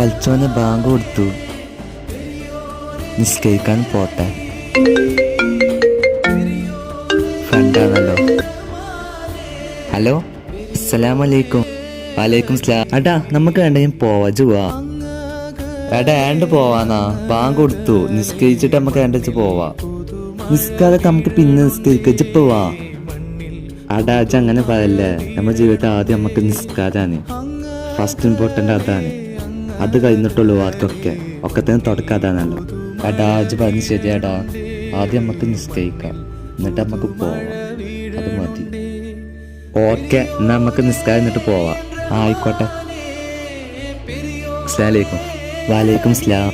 പൽച്ചോന് bank കൊടുത്തു, നിസ്കരിക്കാൻ പോട്ടെ. ഫ്രണ്ടാണല്ലോ. ഹലോ, അസ്സലാമലൈക്കും. വലൈക്കും സ്ലാം. അടാ നമുക്ക് വേണ്ടെങ്കിൽ പോവാ പോവാ. എടാ ഏണ്ട് പോവാന്നാ, ബാങ്ക് കൊടുത്തു, നിസ്കരിച്ചിട്ട് നമുക്ക് ഏണ്ടച്ച് പോവാ. നിസ്കാരൊക്കെ നമുക്ക് പിന്നെ നിസ്കരിക്കച്ച് പോവാ. അടാ അച്ഛ അങ്ങനെ പറയല്ലേ, നമ്മുടെ ജീവിതത്തിൽ ആദ്യം നമുക്ക് നിസ്കാരാണ് ഫസ്റ്റ് ഇമ്പോർട്ടൻ്റ്. അതാണ്, അത് കഴിഞ്ഞിട്ടുള്ളൂ ബാക്കിയൊക്കെ. ഒക്കെ തന്നെ തുടക്കം അതാണല്ലോ. എടാ അജ് പറഞ്ഞ് ശരിയാടാ, ആദ്യം നമുക്ക് നിസ്കരിക്കാം, എന്നിട്ട് നമുക്ക് പോവാം. അത് മതി. ഓക്കെ, എന്നാൽ നമുക്ക് നിസ്കാരം എന്നിട്ട് പോവാം. ആയിക്കോട്ടെ. അസ്സലാമു അലൈക്കും. വലൈക്കും സ്ലാം.